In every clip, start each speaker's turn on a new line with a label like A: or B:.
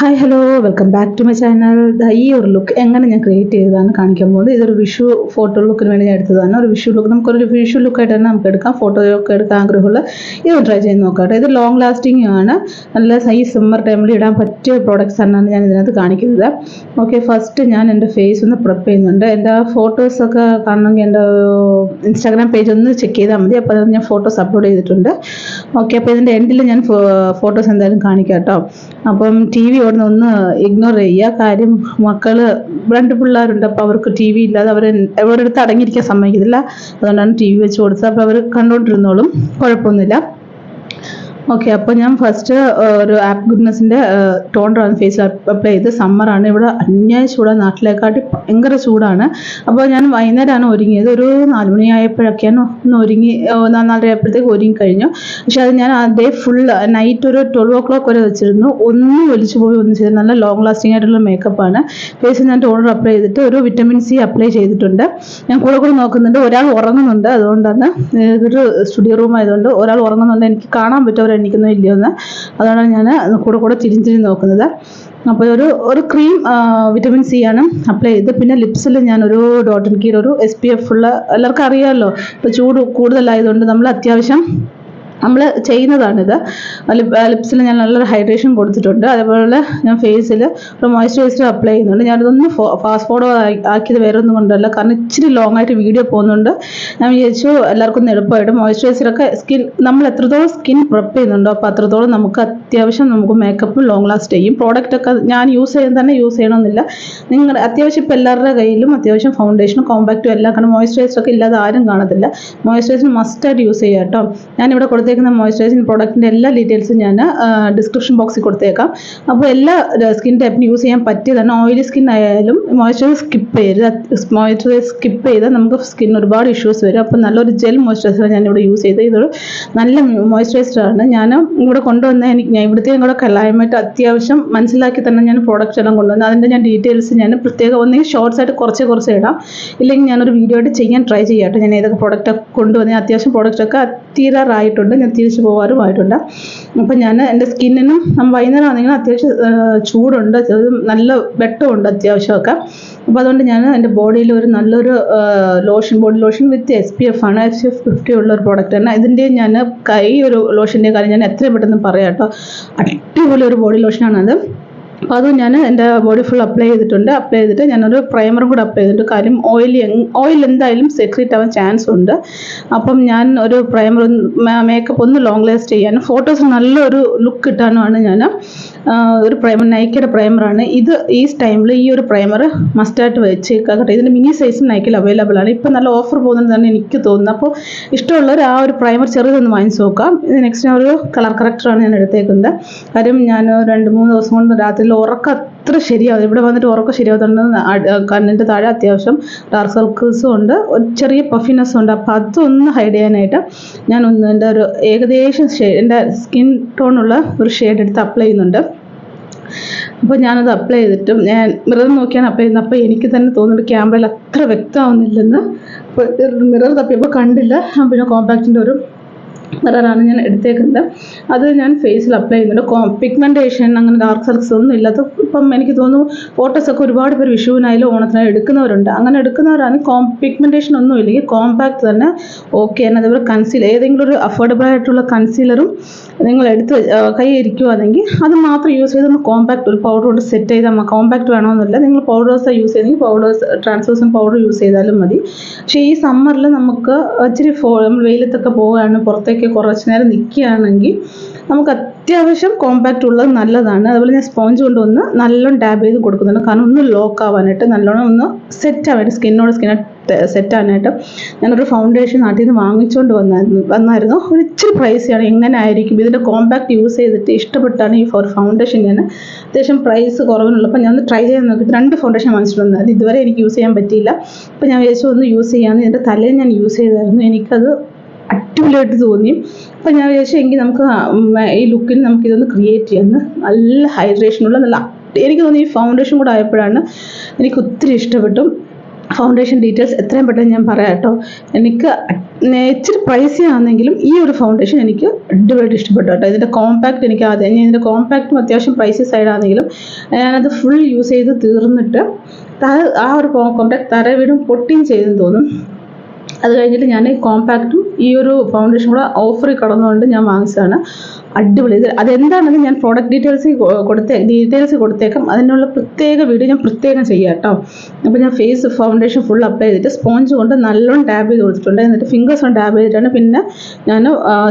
A: Hi hello welcome back to my channel. ഈ ഒരു look എങ്ങനെ ഞാൻ ക്രിയേറ്റ് ചെയ്തതാണ് കാണിക്കാൻ പോകുന്നത്. ഇതൊരു വിഷു ഫോട്ടോ ലുക്കിന് വേണ്ടി ഞാൻ എടുത്തതാണ്. ഒരു വിഷു ലുക്ക് നമുക്കൊരു വിഷു ലുക്കായിട്ട് തന്നെ നമുക്ക് എടുക്കാം. ഫോട്ടോ ഒക്കെ എടുക്കാൻ ആഗ്രഹമുള്ള ഇത് ട്രൈ ചെയ്ത് നോക്കാം. ഇത് ലോങ് ലാസ്റ്റിംഗ് ആണ്. നല്ല ഈ സമ്മർ ടൈമിൽ ഇടാൻ പറ്റിയ പ്രോഡക്റ്റ്സ് ആണ് ഞാൻ ഇതിനകത്ത് കാണിക്കുന്നത്. ഓക്കെ, ഫസ്റ്റ് ഞാൻ എൻ്റെ ഫേസ് ഒന്ന് പ്രിപ്പ് ചെയ്യുന്നുണ്ട്. എൻ്റെ ഫോട്ടോസൊക്കെ കാണണമെങ്കിൽ എൻ്റെ ഇൻസ്റ്റാഗ്രാം പേജ് ഒന്ന് ചെക്ക് ചെയ്താൽ മതി. അപ്പോൾ ഞാൻ ഫോട്ടോസ് അപ്ലോഡ് ചെയ്തിട്ടുണ്ട്. ഓക്കെ, അപ്പോൾ ഇതിൻ്റെ എൻഡിൽ ഞാൻ ഫോട്ടോസ് എന്തായാലും കാണിക്കാം കേട്ടോ. അപ്പം ടി വി ഓടുന്ന ഒന്ന് ഇഗ്നോർ ചെയ്യുക. കാര്യം മക്കള് 2 പിള്ളേരുണ്ട്. അപ്പോൾ അവർക്ക് ടി വി ഇല്ലാതെ അവർ എവിടെ അടുത്ത് അടങ്ങിയിരിക്കാൻ സമ്മതിക്കത്തില്ല. അതുകൊണ്ടാണ് ടി വി വെച്ച് കൊടുത്തത്. അപ്പോൾ അവർ കണ്ടുകൊണ്ടിരുന്നോളും, കുഴപ്പമൊന്നുമില്ല. ഓക്കെ, അപ്പോൾ ഞാൻ ഫസ്റ്റ് ഒരു ആപ്പ് ഗുഡ്നെസ്സിൻ്റെ ടോണറാണ് ഫേസിൽ അപ്ലൈ ചെയ്ത്. സമ്മറാണ്, ഇവിടെ അന്യായ ചൂടാണ്, നാട്ടിലേക്കാട്ടി ഭയങ്കര ചൂടാണ്. അപ്പോൾ ഞാൻ വൈകുന്നേരമാണ് ഒരുങ്ങിയത്. ഒരു 4 മണിയായപ്പോഴൊക്കെയാണ് ഒന്ന് ഒരുങ്ങി, 4:30 ആയപ്പോഴത്തേക്ക് ഒരുങ്ങി കഴിഞ്ഞു. പക്ഷെ അത് ഞാൻ അതേ ഫുൾ നൈറ്റ് ഒരു 12 o'clock വരെ വെച്ചിരുന്നു. ഒന്നും ഒലിച്ചു പോയി ഒന്നും ചെയ്ത് നല്ല ലോങ് ലാസ്റ്റിംഗ് ആയിട്ടുള്ള മേക്കപ്പാണ്. ഫേസിൽ ഞാൻ ടോണർ അപ്ലൈ ചെയ്തിട്ട് ഒരു വിറ്റമിൻ സി അപ്ലൈ ചെയ്തിട്ടുണ്ട്. ഞാൻ കൂടെ നോക്കുന്നുണ്ട്. ഒരാൾ ഉറങ്ങുന്നുണ്ട്, അതുകൊണ്ടാണ് ഇതൊരു സ്റ്റുഡിയോ റൂം ആയതുകൊണ്ട് ഒരാൾ ഉറങ്ങുന്നുണ്ട്. എനിക്ക് കാണാൻ പറ്റും എണ്ണിക്കുന്നോ ഇല്ലയോ എന്ന്. അതുകൊണ്ടാണ് ഞാൻ കൂടെ തിരിഞ്ഞ് നോക്കുന്നത്. അപ്പോൾ ഒരു ക്രീം വിറ്റമിൻ സി ആണ് അപ്ലൈ ചെയ്ത്. പിന്നെ ലിപ്സിൽ ഞാൻ ഒരു ഡോട്ട് ആൻഡ് കീ ഒരു SPF ഉള്ള, എല്ലാവർക്കും അറിയാമല്ലോ ഇപ്പോൾ ചൂട് കൂടുതലായതുകൊണ്ട് നമ്മൾ അത്യാവശ്യം നമ്മൾ ചെയ്യുന്നതാണിത്. ലിപ്സിൽ ഞാൻ നല്ലൊരു ഹൈഡ്രേഷൻ കൊടുത്തിട്ടുണ്ട്. അതേപോലെ ഞാൻ ഫേസിൽ ഒരു മോയ്സ്ചറൈസർ അപ്ലൈ ചെയ്യുന്നുണ്ട്. ഞാനിതൊന്ന് ഫാസ്റ്റ് ഫോർവേഡ് ആക്കിയത് വേറെ ഒന്നും കൊണ്ടല്ല, കാരണം ഇച്ചിരി ലോങ് ആയിട്ട് വീഡിയോ പോകുന്നുണ്ട്. ഞാൻ വിചാരിച്ചു എല്ലാവർക്കും ഒന്ന് എളുപ്പമായിട്ട് മോയ്സ്ചറൈസറൊക്കെ നമ്മൾ എത്രത്തോളം സ്കിൻ പ്രിപ്പ് ചെയ്യുന്നുണ്ടോ അപ്പോൾ അത്രത്തോളം നമുക്ക് അത്യാവശ്യം നമുക്ക് മേക്കപ്പ് ലോങ് ലാസ്റ്റ് ചെയ്യും. പ്രോഡക്റ്റൊക്കെ ഞാൻ യൂസ് ചെയ്യണമെന്നില്ല. നിങ്ങളുടെ അത്യാവശ്യം ഇപ്പോൾ എല്ലാവരുടെ കയ്യിലും അത്യാവശ്യം ഫൗണ്ടേഷനും കോമ്പാക്റ്റും എല്ലാം, കാരണം മോയ്സ്ചറൈസറൊക്കെ ഇല്ലാതെ ആരും കാണത്തില്ല. മോയ്സ്ചറൈസർ മസ്റ്റായിട്ട് യൂസ് ചെയ്യുക കേട്ടോ. ഞാനിവിടെ കൊടുത്തേക്കുന്ന മോയ്സ്ചറൈസിങ് പ്രോഡക്റ്റിൻ്റെ എല്ലാ ഡീറ്റെയിൽസും ഞാൻ ഡിസ്ക്രിപ്ഷൻ ബോക്സിൽ കൊടുത്തേക്കാം. അപ്പോൾ എല്ലാ സ്കിൻ ടൈപ്പിന് യൂസ് ചെയ്യാൻ പറ്റിയതാണ്. ഓയിലി സ്കിൻ ആയാലും മോയ്സ്ചറൈസർ സ്കിപ്പ് ചെയ്താൽ നമുക്ക് സ്കിൻ ഒരുപാട് ഇഷ്യൂസ് വരും. അപ്പോൾ നല്ലൊരു ജെൽ മോയ്സ്ചറൈസറാണ് ഞാനിവിടെ യൂസ് ചെയ്തത്. ഇതൊരു നല്ല മോയ്സ്ചറൈസറാണ്. ഞാൻ ഇവിടെ കൊണ്ടുവന്ന ഞാൻ ഇവിടുത്തെയും കൂടെ ക്ലൈമറ്റ് അത്യാവശ്യം മനസ്സിലാക്കി തന്നെ ഞാൻ പ്രോഡക്റ്റ്സ് എല്ലാം കൊണ്ടുവന്നത്. അതിൻ്റെ ഞാൻ ഡീറ്റെയിൽസ് ഞാൻ പ്രത്യേകം ഒന്നെങ്കിൽ ഷോർട്സ് ആയിട്ട് കുറച്ച് ഇടാം, ഇല്ലെങ്കിൽ ഞാനൊരു വീഡിയോ ആയിട്ട് ചെയ്യാൻ ട്രൈ ചെയ്യാം. ഞാൻ ഏതൊക്കെ പ്രോഡക്റ്റൊക്കെ കൊണ്ടുവന്നത്, അത്യാവശ്യം പ്രോഡക്റ്റൊക്കെ തീരാറായിട്ടുണ്ട്, ഞാൻ തിരിച്ചു പോകാറുമായിട്ടുണ്ട്. അപ്പം ഞാൻ എൻ്റെ സ്കിന്നിനും വൈകുന്നേരം ആണെങ്കിലും അത്യാവശ്യം ചൂടുണ്ട്, നല്ല വെട്ടമുണ്ട് അത്യാവശ്യമൊക്കെ. അപ്പോൾ അതുകൊണ്ട് ഞാൻ എൻ്റെ ബോഡിയിൽ ഒരു നല്ലൊരു ബോഡി ലോഷൻ വിത്ത് SPF ആണ്, SPF 50 ഉള്ള ഒരു പ്രോഡക്റ്റാണ്. ഇതിൻ്റെ ഞാൻ ഈ ഒരു ലോഷൻ്റെ കാര്യം ഞാൻ എത്രയും പെട്ടെന്ന് പറയാം കേട്ടോ. അടിപൊളി ഒരു ബോഡി ലോഷനാണത്. അപ്പോൾ അത് ഞാൻ എൻ്റെ ബോഡി ഫുൾ അപ്ലൈ ചെയ്തിട്ട് ഞാനൊരു പ്രൈമറും കൂടെ അപ്ലൈ ചെയ്തിട്ടുണ്ട്. കാര്യം ഓയിൽ എന്തായാലും സെക്രീറ്റ് ആവാൻ ചാൻസ് ഉണ്ട്. അപ്പം ഞാൻ ഒരു പ്രൈമർ, മേക്കപ്പ് ഒന്ന് ലോങ് ലാസ്റ്റ് ചെയ്യാനും ഫോട്ടോസ് നല്ലൊരു ലുക്ക് കിട്ടാനുമാണ് ഞാൻ ഒരു പ്രൈമർ, നൈക്കയുടെ പ്രൈമറാണ് ഇത്. ഈ ടൈമിൽ ഈ ഒരു പ്രൈമർ മസ്റ്റായിട്ട് വെച്ചേക്കാട്ടെ. ഇതിൻ്റെ മിനി സൈസും നൈക്കിൽ അവൈലബിൾ ആണ്. ഇപ്പം നല്ല ഓഫർ പോകുന്നത് തന്നെ എനിക്ക് തോന്നുന്നു. അപ്പോൾ ഇഷ്ടമുള്ളവർ ആ ഒരു പ്രൈമർ ചെറുതൊന്ന് വാങ്ങിച്ച് നോക്കാം. ഇത് നെക്സ്റ്റ് ഞാൻ ഒരു കളർ കറക്റ്ററാണ് ഞാൻ എടുത്തേക്കുന്നത്. കാര്യം ഞാൻ 2-3 ദിവസം കൊണ്ട് രാത്രി ഉറക്കം അത്ര ശരിയാവും. ഇവിടെ വന്നിട്ട് ഉറക്കം ശരിയാവുന്നുണ്ട്. കണ്ണിൻ്റെ താഴെ അത്യാവശ്യം ഡാർക്ക് സർക്കിൾസും ഉണ്ട്, ഒരു ചെറിയ പഫിനെസ്സും ഉണ്ട്. അപ്പോൾ അതൊന്ന് ഹൈഡ് ചെയ്യാനായിട്ട് ഞാനൊന്ന് എൻ്റെ ഒരു ഏകദേശം എൻ്റെ സ്കിൻ ടോണുള്ള ഒരു ഷെയ്ഡ് എടുത്ത് അപ്ലൈ ചെയ്യുന്നുണ്ട്. അപ്പോൾ ഞാനത് അപ്ലൈ ചെയ്തിട്ടും ഞാൻ മിറർ നോക്കിയാണ് അപ്ലൈ ചെയ്യുന്നത്. അപ്പോൾ എനിക്ക് തന്നെ തോന്നുന്നുണ്ട് ക്യാമറയിൽ അത്ര വ്യക്തമാവുന്നില്ലെന്ന്. അപ്പോൾ മിറർ തപ്പിയപ്പോൾ കണ്ടില്ല. പിന്നെ കോമ്പാക്റ്റിൻ്റെ ഒരു മിററാണ് ഞാൻ എടുത്തേക്കുന്നത്. അത് ഞാൻ ഫേസിൽ അപ്ലൈ ചെയ്യുന്നുണ്ട്. പിഗ്മെൻറ്റേഷൻ അങ്ങനെ ഡാർക്ക് സർക്കിൾസ് ഒന്നും ഇല്ലാത്ത, ഇപ്പം എനിക്ക് തോന്നുന്നു ഫോട്ടോസൊക്കെ ഒരുപാട് പേര് വിഷുവിനായാലും ഓണത്തിനായാലും എടുക്കുന്നവരുണ്ട്. അങ്ങനെ എടുക്കുന്നവരാണ് പിഗ്മെൻറ്റേഷൻ ഒന്നും ഇല്ലെങ്കിൽ കോമ്പാക്റ്റ് തന്നെ ഓക്കെ ആണ്. അതേപോലെ കൺസീലർ, ഏതെങ്കിലും ഒരു അഫോർഡബിൾ ആയിട്ടുള്ള കൺസീലറും നിങ്ങൾ എടുത്ത് കൈ ഇരിക്കുവാണെങ്കിൽ അത് മാത്രം യൂസ് ചെയ്ത് നമ്മൾ കോമ്പാക്റ്റ് ഒരു പൗഡർ കൊണ്ട് സെറ്റ് ചെയ്താൽ, കോമ്പാക്റ്റ് വേണമെന്നില്ല. നിങ്ങൾ പൗഡേഴ്സ് യൂസ് ചെയ്തെങ്കിൽ ട്രാൻസ്ലൂസൻറ്റ് പൗഡർ യൂസ് ചെയ്താലും മതി. പക്ഷേ ഈ സമ്മറിൽ നമുക്ക് ഇച്ചിരി നമ്മൾ വെയിലത്തൊക്കെ പോവുകയാണ്, പുറത്തേക്ക് കുറച്ച് നേരം നിൽക്കുകയാണെങ്കിൽ നമുക്ക് അത്യാവശ്യം കോമ്പാക്റ്റ് ഉള്ളത് നല്ലതാണ്. അതുപോലെ ഞാൻ സ്പോഞ്ച് കൊണ്ടുവന്ന് നല്ലോണം ഡാബ് ചെയ്ത് കൊടുക്കുന്നുണ്ട്. കാരണം ഒന്ന് ലോക്ക് ആവാനായിട്ട്, നല്ലോണം ഒന്ന് സെറ്റ് ആവാനായിട്ട്, സ്കിന്നോട് സെറ്റ് ആവാനായിട്ട്. ഞാനൊരു ഫൗണ്ടേഷൻ നാട്ടിൽ നിന്ന് വാങ്ങിച്ചുകൊണ്ട് വന്നായിരുന്നു. ഒരു ഇച്ചിരി പ്രൈസിയാണ്. എങ്ങനെ ആയിരിക്കും ഇതിൻ്റെ കോമ്പാക്റ്റ് യൂസ് ചെയ്തിട്ട് ഇഷ്ടപ്പെട്ടാണ് ഈ ഫൗണ്ടേഷൻ ഞാൻ അത്യാവശ്യം പ്രൈസ് കുറവിനുള്ളപ്പോൾ ഞാൻ ഒന്ന് ട്രൈ ചെയ്ത് നോക്കിയിട്ട് 2 ഫൗണ്ടേഷൻ വാങ്ങിച്ചിട്ട് വന്നത്. അത് ഇതുവരെ എനിക്ക് യൂസ് ചെയ്യാൻ പറ്റിയില്ല. അപ്പോൾ ഞാൻ വിചാരിച്ചു ഒന്ന് യൂസ് ചെയ്യാമെന്ന്. എൻ്റെ തലയിൽ ഞാൻ യൂസ് ചെയ്തായിരുന്നു, എനിക്കത് അടിപൊളിയായിട്ട് തോന്നി. അപ്പോൾ ഞാൻ വിചാരിച്ചു എങ്കിൽ നമുക്ക് ഈ ലുക്കിൽ നമുക്കിതൊന്ന് ക്രിയേറ്റ് ചെയ്യാമെന്ന്. നല്ല ഹൈഡ്രേഷനുള്ള എനിക്ക് തോന്നി ഈ ഫൗണ്ടേഷൻ കൂടെ ആയപ്പോഴാണ് എനിക്ക് ഒത്തിരി ഇഷ്ടപ്പെട്ടു. ഫൗണ്ടേഷൻ ഡീറ്റെയിൽസ് എത്രയും പെട്ടെന്ന് ഞാൻ പറയാം കേട്ടോ. എനിക്ക് ഇച്ചിരി പ്രൈസി ആണെങ്കിലും ഈ ഒരു ഫൗണ്ടേഷൻ എനിക്ക് അടിപൊളിയായിട്ട് ഇഷ്ടപ്പെട്ടു കേട്ടോ. ഇതിൻ്റെ കോമ്പാക്റ്റ് എനിക്ക് ആദ്യം ഞാൻ ഇതിൻ്റെ കോമ്പാക്റ്റും അത്യാവശ്യം പ്രൈസി സൈഡാണെങ്കിലും ഞാനത് ഫുൾ യൂസ് ചെയ്ത് തീർന്നിട്ട് ആ ഒരു കോമ്പാക്റ്റ് തറ വീടും പൊട്ടിയും ചെയ്തെന്ന് തോന്നും. അത് കഴിഞ്ഞിട്ട് ഞാൻ ഈ കോമ്പാക്റ്റും ഈ ഒരു ഫൗണ്ടേഷൻ കൂടെ ഓഫറിൽ കടന്നുകൊണ്ട് ഞാൻ വാങ്ങിച്ചതാണ്. അടിപൊളി. ഇത് അതെന്താണെന്ന് ഞാൻ പ്രോഡക്റ്റ് ഡീറ്റെയിൽസ് കൊടുത്തേക്കാം. അതിനുള്ള പ്രത്യേക വീഡിയോ ഞാൻ പ്രത്യേകം ചെയ്യാം കേട്ടോ. അപ്പോൾ ഞാൻ ഫേസ് ഫൗണ്ടേഷൻ ഫുൾ അപ്ലൈ ചെയ്തിട്ട് സ്പോഞ്ച് കൊണ്ട് നല്ലോണം ഡാബ് ചെയ്ത് കൊടുത്തിട്ടുണ്ട്. എന്നിട്ട് ഫിംഗേഴ്സ് കൊണ്ട് ഡാബ് ചെയ്തിട്ടാണ് പിന്നെ ഞാൻ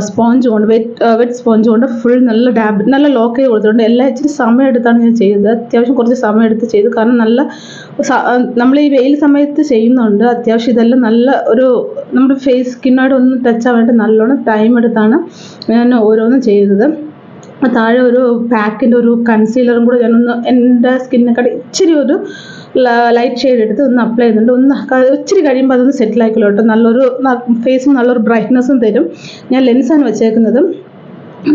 A: സ്പോഞ്ച് കൊണ്ട് വെറ്റ് സ്പോഞ്ച് കൊണ്ട് ഫുൾ നല്ല ലോക്ക് ചെയ്ത് കൊടുത്തിട്ടുണ്ട്. എല്ലാം ഇച്ചിരി സമയം എടുത്താണ് ഞാൻ ചെയ്തത്. അത്യാവശ്യം കുറച്ച് സമയം എടുത്ത് ചെയ്തു. കാരണം നമ്മൾ ഈ വെയിൽ സമയത്ത് ചെയ്യുന്നുണ്ട്. അത്യാവശ്യം ഇതെല്ലാം നല്ല ഒരു നമ്മുടെ ഫേസ് സ്കിന്നോട് ഒന്ന് ടച്ച് ആവാനായിട്ട് നല്ലോണം ടൈം എടുത്താണ് ഞാൻ ഓരോന്നും ചെയ്തത്. താഴെ ഒരു പാക്കിൻ്റെ ഒരു കൺസീലറും കൂടെ ഞാനൊന്ന് എൻ്റെ സ്കിന്നിനെക്കാട്ടി ഇച്ചിരി ഒരു ലൈറ്റ് ഷെയ്ഡ് എടുത്ത് ഒന്ന് അപ്ലൈ ചെയ്യുന്നുണ്ട്. ഇച്ചിരി കഴിയുമ്പോൾ അതൊന്ന് സെറ്റിലാക്കില്ലോ കേട്ടോ. നല്ലൊരു ഫേസിന് നല്ലൊരു ബ്രൈറ്റ്നസ്സും തരും. ഞാൻ ലെൻസാണ് വെച്ചേക്കുന്നത്.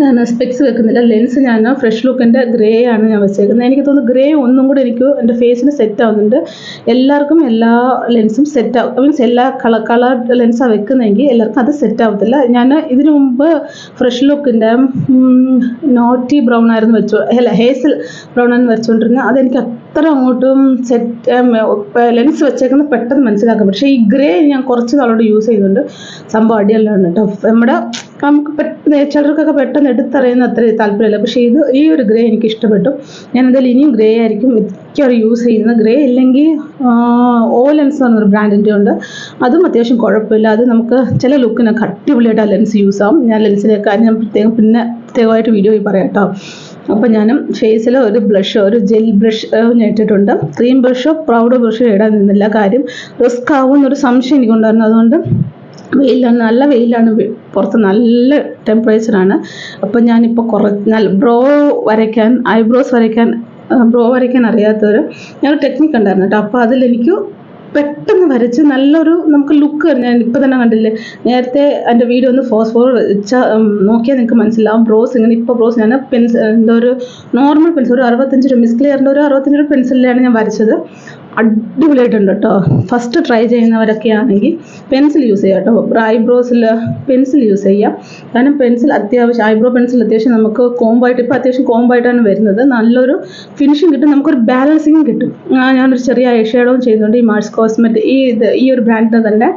A: ഞാൻ സ്പെക്സ് വെക്കുന്നില്ല. ലെൻസ് ഞാൻ ഫ്രഷ് ലുക്കിൻ്റെ ഗ്രേ ആണ് ഞാൻ വെച്ചേക്കുന്നത്. എനിക്ക് തോന്നുന്നു ഗ്രേ ഒന്നും കൂടെ എനിക്ക് എൻ്റെ ഫേസിന് സെറ്റ് ആവുന്നുണ്ട്. എല്ലാവർക്കും എല്ലാ ലെൻസും സെറ്റ് ആവും. മീൻസ് എല്ലാ കളർ ലെൻസാണ് വെക്കുന്നതെങ്കിൽ എല്ലാവർക്കും അത് സെറ്റ് ആവത്തില്ല. ഞാൻ ഇതിനു മുമ്പ് ഫ്രഷ് ലുക്കിൻ്റെ നോട്ടി ബ്രൗൺ ആയിരുന്നു ഹേസൽ ബ്രൗൺ ആണ് വെച്ചുകൊണ്ടിരുന്നത്. അതെനിക്ക് അത്ര അങ്ങോട്ടും ലെൻസ് വെച്ചേക്കുന്നത് പെട്ടെന്ന് മനസ്സിലാക്കാം. പക്ഷേ ഈ ഗ്രേ ഞാൻ കുറച്ച് നാളോട് യൂസ് ചെയ്യുന്നുണ്ട്. സംഭവം അടിയല്ലാണ് കേട്ടോ. നമുക്ക് ചിലർക്കൊക്കെ പെട്ടെന്ന് എടുത്തറിയുന്ന അത്ര താല്പര്യമില്ല. പക്ഷേ ഈ ഒരു ഗ്രേ എനിക്ക് ഇഷ്ടപ്പെട്ടു. ഞാൻ എന്തായാലും ഇനിയും ഗ്രേ ആയിരിക്കും മിക്കവാറും യൂസ് ചെയ്യുന്നത്. ഗ്രേ ഇല്ലെങ്കിൽ ലെൻസ് എന്നൊരു ബ്രാൻഡിൻ്റെ ഉണ്ട്. അതും അത്യാവശ്യം കുഴപ്പമില്ല. അത് നമുക്ക് ചില ലുക്കിനൊക്കെ അടിപൊളിയായിട്ട് ആ ലെൻസ് യൂസ് ആവും. ഞാൻ ലെൻസിൻ്റെ കാര്യം ഞാൻ പ്രത്യേകമായിട്ട് വീഡിയോയിൽ പറയാം കേട്ടോ. അപ്പോൾ ഞാനും ഫേസിൽ ഒരു ജെൽ ബ്രഷ് ഞാൻ ഇട്ടിട്ടുണ്ട്. ക്രീം ബ്രഷോ പൗഡർ ബ്രഷോ ഇടാൻ നിന്നില്ല. കാര്യം റിസ്ക് ആവുമെന്നൊരു സംശയം എനിക്കുണ്ടായിരുന്നു. അതുകൊണ്ട് നല്ല വെയിലാണ്, പുറത്ത് നല്ല ടെമ്പറേച്ചറാണ്. അപ്പോൾ ഞാനിപ്പോൾ ഐബ്രോസ് വരയ്ക്കാൻ അറിയാത്തവർ ഞാൻ ടെക്നിക്ക് ഉണ്ടായിരുന്നു കേട്ടോ. അപ്പോൾ അതിലെനിക്ക് പെട്ടെന്ന് വരച്ച് നല്ലൊരു നമുക്ക് ലുക്ക് ഞാൻ ഇപ്പം തന്നെ കണ്ടില്ലേ. നേരത്തെ എൻ്റെ വീഡിയോ ഒന്ന് ഫാസ്റ്റ് ഫോർവേഡ് വെച്ചാൽ നോക്കിയാൽ നിങ്ങൾക്ക് മനസ്സിലാവും. ബ്രോസ് ഞാൻ ഒരു നോർമൽ പെൻസിൽ ഒരു 65 രൂപ മിസ് ക്ലിയറിൻ്റെ ഒരു 65 രൂപ പെൻസിലാണ് ഞാൻ വരച്ചത്. അടിപൊളിയായിട്ടുണ്ട് കേട്ടോ. ഫസ്റ്റ് ട്രൈ ചെയ്യുന്നവരൊക്കെ ആണെങ്കിൽ പെൻസിൽ യൂസ് ചെയ്യാം കേട്ടോ. ഐബ്രോസിൽ പെൻസിൽ യൂസ് ചെയ്യാം. കാരണം ഐബ്രോ പെൻസിൽ അത്യാവശ്യം നമുക്ക് അത്യാവശ്യം കോമ്പായിട്ടാണ് വരുന്നത്. നല്ലൊരു ഫിനിഷിങ് കിട്ടും, നമുക്കൊരു ബാലൻസിങ് കിട്ടും. ഞാനൊരു ചെറിയ ഐ ഷാഡോവും ചെയ്യുന്നുണ്ട്. ഈ മാർസ് കോസ്മെറ്റിക് ഈ ഒരു ബ്രാൻഡിൻ്റെ തന്നെ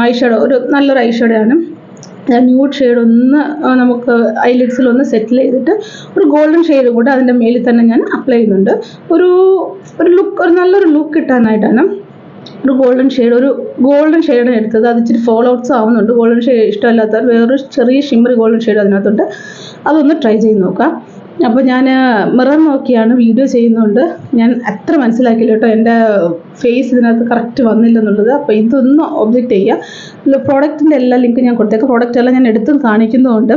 A: ഐ ഷാഡോ നല്ലൊരു ഐ ഷാഡോ ആണ്. ന്യൂഡ് ഷെയ്ഡ് ഒന്ന് നമുക്ക് ഐലിഡ്സിൽ ഒന്ന് സെറ്റിൽ ചെയ്തിട്ട് ഒരു ഗോൾഡൻ ഷെയ്ഡ് കൂടെ അതിൻ്റെ മേലിൽ തന്നെ ഞാൻ അപ്ലൈ ചെയ്യുന്നുണ്ട്. ഒരു നല്ലൊരു ലുക്ക് കിട്ടാനായിട്ടാണ് ഒരു ഗോൾഡൻ ഷെയ്ഡ് എടുത്തത്. അത് ഇച്ചിരി ഫോൾ ഔട്ട്സ് ആവുന്നുണ്ട്. ഗോൾഡൻ ഷെയ്ഡ് ഇഷ്ടമല്ലാത്തവർ വേറൊരു ചെറിയ ഷിമ്മറി ഗോൾഡൻ ഷെയ്ഡ് അതിനകത്തുണ്ട്. അതൊന്ന് ട്രൈ ചെയ്ത് നോക്കാം. അപ്പോൾ ഞാൻ മിറർ നോക്കിയാണ് വീഡിയോ ചെയ്യുന്നതുകൊണ്ട് ഞാൻ അത്ര മനസ്സിലാക്കില്ല കേട്ടോ. എൻ്റെ ഫേസ് ഇതിനകത്ത് കറക്റ്റ് വന്നില്ലെന്നുള്ളത്. അപ്പോൾ ഇതൊന്ന് ഒബ്ജക്റ്റ് ചെയ്യുക. പ്രോഡക്റ്റിൻ്റെ എല്ലാ ലിങ്കും ഞാൻ കൊടുത്തേക്കാം. പ്രോഡക്റ്റ് എല്ലാം ഞാൻ എടുത്തും കാണിക്കുന്നതുകൊണ്ട്.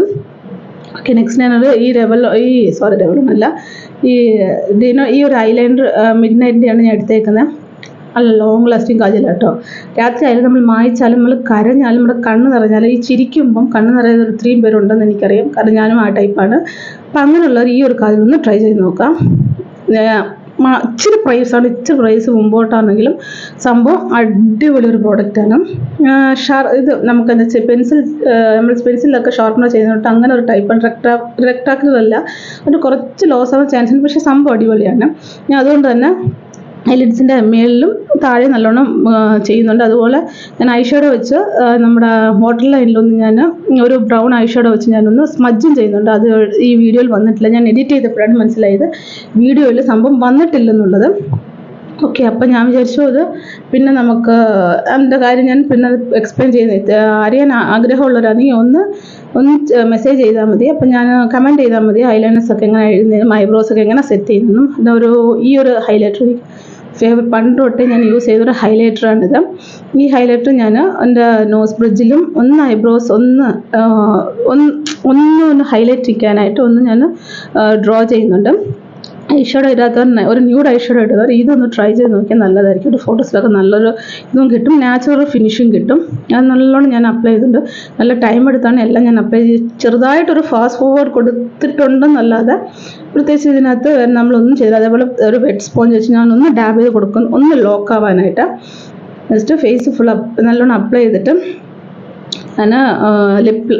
A: ഓക്കെ, നെക്സ്റ്റ് ഞാനൊരു ഈ ഒരു ഐലൈനർ മിഡ് നൈറ്റിൻ്റെയാണ് ഞാൻ എടുത്തേക്കുന്നത്. നല്ല ലോങ് ലാസ്റ്റിങ് കാജൽ കേട്ടോ. രാത്രി ആയാലും നമ്മൾ മായിച്ചാലും നമ്മൾ കരഞ്ഞാലും നമ്മുടെ കണ്ണ് നിറഞ്ഞാലും ഈ ചിരിക്കുമ്പം കണ്ണ് നിറയുന്ന ഒത്തിരിയും പേരുണ്ടെന്ന് എനിക്കറിയാം. കാരണം ഞാനും ആ ടൈപ്പാണ്. അപ്പം അങ്ങനെയുള്ളവർ ഈ ഒരു കാജൽ ഒന്ന് ട്രൈ ചെയ്ത് നോക്കാം. ഇച്ചിരി പ്രൈസ് മുമ്പോട്ടാണെങ്കിലും സംഭവം അടിപൊളി ഒരു പ്രോഡക്റ്റാണ്. ഇത് നമുക്ക് എന്താ വെച്ചാൽ നമ്മൾ പെൻസിലൊക്കെ ഷാർപ്പനർ ചെയ്യുന്നിട്ട് അങ്ങനെ ഒരു ടൈപ്പാണ്. റെക്ടാക്കുലറല്ല, ഒരു കുറച്ച് ലോസ് ആവാൻ ചാൻസ് ഉണ്ട്. പക്ഷേ സംഭവം അടിപൊളിയാണ്. ഞാൻ അതുകൊണ്ട് തന്നെ ഐലിഡ്സിൻ്റെ മേളിലും താഴെ നല്ലോണം ചെയ്യുന്നുണ്ട്. അതുപോലെ ഞാൻ ഐ ഷാഡോ വെച്ച് നമ്മുടെ വാട്ടർ ലൈനിലൊന്ന് ഞാൻ ഒരു ബ്രൗൺ ഐ ഷാഡോ വെച്ച് ഞാനൊന്ന് സ്മഡ്ജും ചെയ്യുന്നുണ്ട്. അത് ഈ വീഡിയോയിൽ വന്നിട്ടില്ല. ഞാൻ എഡിറ്റ് ചെയ്തപ്പോഴാണ് മനസ്സിലായത് വീഡിയോയിൽ സംഭവം വന്നിട്ടില്ലെന്നുള്ളത്. ഓക്കെ, അപ്പം ഞാൻ വിചാരിച്ചു അത് പിന്നെ നമുക്ക് അതിൻ്റെ കാര്യം ഞാൻ പിന്നെ എക്സ്പ്ലെയിൻ ചെയ്യുന്നത് അറിയാൻ ആഗ്രഹമുള്ളവരാണെങ്കിൽ ഒന്ന് മെസ്സേജ് ചെയ്താൽ മതി. അപ്പം ഞാൻ കമൻറ്റ് ചെയ്താൽ മതി. ഐലൈനേഴ്സൊക്കെ എങ്ങനെ എഴുതുന്നതും ഐബ്രോസൊക്കെ എങ്ങനെ സെറ്റ് ചെയ്യുന്നതും. ഈ ഒരു ഹൈലൈറ്റർ പണ്ട് തൊട്ടേ ഞാൻ യൂസ് ചെയ്തൊരു ഹൈലൈറ്ററാണിത്. ഈ ഹൈലൈറ്റർ ഞാൻ എൻ്റെ നോസ് ബ്രിഡ്ജിലും ഐബ്രോസ് ഒന്ന് ഹൈലൈറ്റ് ഇരിക്കാനായിട്ട് ഞാൻ ഡ്രോ ചെയ്യുന്നുണ്ട്. ഐ ഷാഡോ ഇടാത്തവർ ഒരു ന്യൂഡ് ഐ ഷാഡോ ഇടുന്നവർ ഇതൊന്ന് ട്രൈ ചെയ്ത് നോക്കിയാൽ നല്ലതായിരിക്കും. ഒരു ഫോട്ടോസിലൊക്കെ നല്ലൊരു ഇതും കിട്ടും, നാച്ചുറൽ ഫിനിഷിങ് കിട്ടും. അത് നല്ലോണം ഞാൻ അപ്ലൈ ചെയ്തിട്ടുണ്ട്. നല്ല ടൈം എടുത്താണ് എല്ലാം ഞാൻ അപ്ലൈ ചെയ്ത് ചെറുതായിട്ടൊരു ഫാസ്റ്റ് ഫോർവേഡ് കൊടുത്തിട്ടുണ്ടെന്നല്ലാതെ പ്രത്യേകിച്ച് ഇതിനകത്ത് നമ്മളൊന്നും ചെയ്തില്ല. അതേപോലെ ഒരു വെറ്റ് സ്പോഞ്ച് വെച്ച് ഞാനൊന്ന് ഡാബ് ചെയ്ത് കൊടുക്കും, ഒന്ന് ലോക്ക് ആവാനായിട്ട്. ജസ്റ്റ് ഫേസ് ഫുൾ നല്ലോണം അപ്ലൈ ചെയ്തിട്ട് ഞാൻ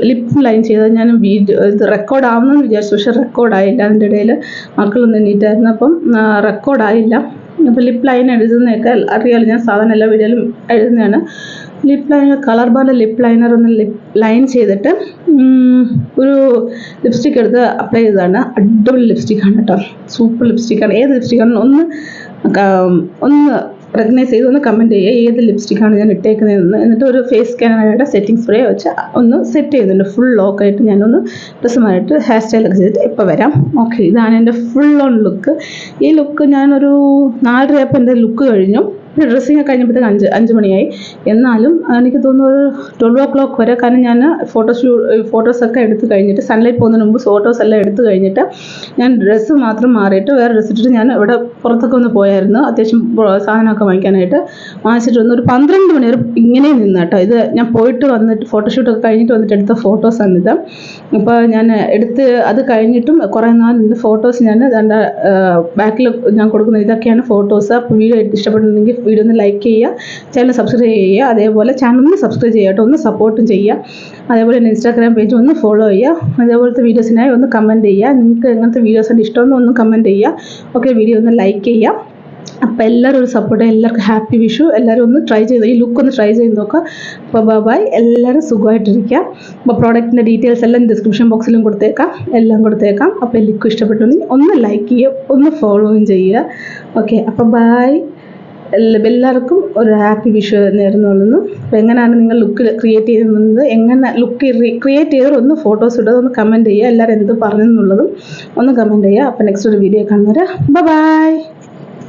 A: ലിപ്പ് ലൈൻ ചെയ്തത് ഞാൻ വീഡിയോ ഇത് റെക്കോർഡ് ആവുമെന്ന് വിചാരിച്ചു, പക്ഷെ റെക്കോർഡായില്ല. അതിൻ്റെ ഇടയിൽ മക്കളൊന്നും എണീറ്റായിരുന്നു, അപ്പം റെക്കോർഡായില്ല. അപ്പോൾ ലിപ്പ് ലൈൻ എഴുതുന്നതൊക്കെ അറിയാമല്ലോ, ഞാൻ സാധാരണ എല്ലാ വീഡിയോയിലും എഴുതുന്നതാണ്. ലിപ്പ് ലൈനർ കളർ ബാറിലെ ലിപ്പ് ലൈനർ ഒന്ന് ലൈൻ ചെയ്തിട്ട് ഒരു ലിപ്സ്റ്റിക്ക് എടുത്ത് അപ്ലൈ ചെയ്തതാണ്. അടിപൊളി ലിപ്സ്റ്റിക്കാണ് കേട്ടോ, സൂപ്പർ ലിപ്സ്റ്റിക്കാണ്. ഏത് ലിപ്സ്റ്റിക്കാണ് ഒന്ന് റെക്കഗ്നൈസ് ചെയ്ത് ഒന്ന് കമൻറ്റ് ചെയ്യുക ഏത് ലിപ്സ്റ്റിക്കാണ് ഞാൻ ഇട്ടേക്കുന്നതെന്ന്. എന്നിട്ട് ഒരു ഫേസ് സ്കാനറുടെ സെറ്റിംഗ് സ്പ്രേ വെച്ച് ഒന്ന് സെറ്റ് ചെയ്യുന്നുണ്ട്. ഫുൾ ലോക്കായിട്ട് ഞാനൊന്ന് ഡ്രസ്സുമായിട്ട് ഹെയർ സ്റ്റൈലൊക്കെ ചെയ്തിട്ട് ഇപ്പോൾ വരാം. ഓക്കെ, ഇതാണ് എൻ്റെ ഫുൾ ഓൺ ലുക്ക്. ഈ ലുക്ക് ഞാനൊരു 4:30 ആയപ്പോൾ എൻ്റെ ലുക്ക് കഴിഞ്ഞു. പിന്നെ ഡ്രസ്സിങ് കഴിഞ്ഞപ്പോഴത്തേക്ക് 5 മണിയായി. എന്നാലും എനിക്ക് തോന്നുന്നു ഒരു 12 o'clock വരെ, കാരണം ഞാൻ ഫോട്ടോസൊക്കെ എടുത്ത് കഴിഞ്ഞിട്ട് സൺലൈറ്റ് പോകുന്നതിന് മുമ്പ് ഫോട്ടോസ് എല്ലാം എടുത്ത് കഴിഞ്ഞിട്ട് ഞാൻ ഡ്രസ്സ് മാത്രം മാറിയിട്ട് വേറെ ഡ്രസ്സ് ഇട്ടിട്ട് ഞാൻ ഇവിടെ പുറത്തൊക്കെ ഒന്ന് പോയായിരുന്നു, അത്യാവശ്യം സാധനമൊക്കെ വാങ്ങിക്കാനായിട്ട്. വാങ്ങിച്ചിട്ട് വന്ന് ഒരു 12 മണി വരെ ഇങ്ങനെ നിന്ന് കേട്ടോ. ഇത് ഞാൻ പോയിട്ട് വന്നിട്ട് ഫോട്ടോഷൂട്ടൊക്കെ കഴിഞ്ഞിട്ട് വന്നിട്ട് എടുത്ത ഫോട്ടോസാണിത്. അപ്പോൾ ഞാൻ അത് കഴിഞ്ഞിട്ടും കുറേ നാൾ നിന്ന് ഫോട്ടോസ് ഞാൻ ബാക്കിൽ ഞാൻ കൊടുക്കുന്ന ഇതൊക്കെയാണ് ഫോട്ടോസ്. അപ്പോൾ വീഡിയോ ഇഷ്ടപ്പെട്ടിട്ടുണ്ടെങ്കിൽ വീഡിയോ ഒന്ന് ലൈക്ക് ചെയ്യുക, ചാനൽ സബ്സ്ക്രൈബ് ചെയ്യുക, അതേപോലെ ചാനൽ ഒന്ന് സബ്സ്ക്രൈബ് ചെയ്യുക കേട്ടോ, ഒന്ന് സപ്പോർട്ടും ചെയ്യുക. അതേപോലെ എൻ്റെ ഇൻസ്റ്റാഗ്രാം പേജ് ഒന്ന് ഫോളോ ചെയ്യുക. അതേപോലത്തെ വീഡിയോസിനായി ഒന്ന് കമൻറ്റ് ചെയ്യുക. നിങ്ങൾക്ക് എങ്ങനത്തെ വീഡിയോസിൻ്റെ ഇഷ്ടമെന്ന് ഒന്ന് കമൻറ്റ് ചെയ്യുക. ഓക്കെ, വീഡിയോ ഒന്ന് ലൈക്ക് ചെയ്യുക. അപ്പോൾ എല്ലാവരും ഒരു സപ്പോർട്ട്, എല്ലാവർക്കും ഹാപ്പി വിഷു. എല്ലാവരും ഒന്ന് ട്രൈ ചെയ്ത് ഈ ലുക്ക് ഒന്ന് ട്രൈ ചെയ്ത് നോക്കുക. അപ്പോൾ ബൈ, എല്ലാവരും സുഖമായിട്ടിരിക്കുക. അപ്പോൾ പ്രോഡക്റ്റിൻ്റെ ഡീറ്റെയിൽസ് എല്ലാം ഡിസ്ക്രിപ്ഷൻ ബോക്സിലും എല്ലാം കൊടുത്തേക്കാം. അപ്പോൾ ഈ ലുക്ക് ഇഷ്ടപ്പെട്ടുണ്ടെങ്കിൽ ഒന്ന് ലൈക്ക് ചെയ്യുക, ഒന്ന് ഫോളോയും ചെയ്യുക. ഓക്കെ, അപ്പോൾ ബൈ. എല്ലാവർക്കും ഒരു ഹാപ്പി വിഷു നേർന്നുകൊള്ളുന്നു. അപ്പോൾ എങ്ങനെയാണ് നിങ്ങൾ ലുക്ക് ക്രിയേറ്റ് ചെയ്യുന്നത്, എങ്ങനെ ലുക്ക് ക്രിയേറ്റ് ചെയ്തത് ഒന്ന് ഫോട്ടോസ് ഇടുക, ഒന്ന് കമൻറ്റ് ചെയ്യുക. എല്ലാവരും എന്ത് പറഞ്ഞെന്നുള്ളതും ഒന്ന് കമൻറ്റ് ചെയ്യുക. അപ്പോൾ നെക്സ്റ്റ് ഒരു വീഡിയോ കാണുന്നവരെ ബൈ.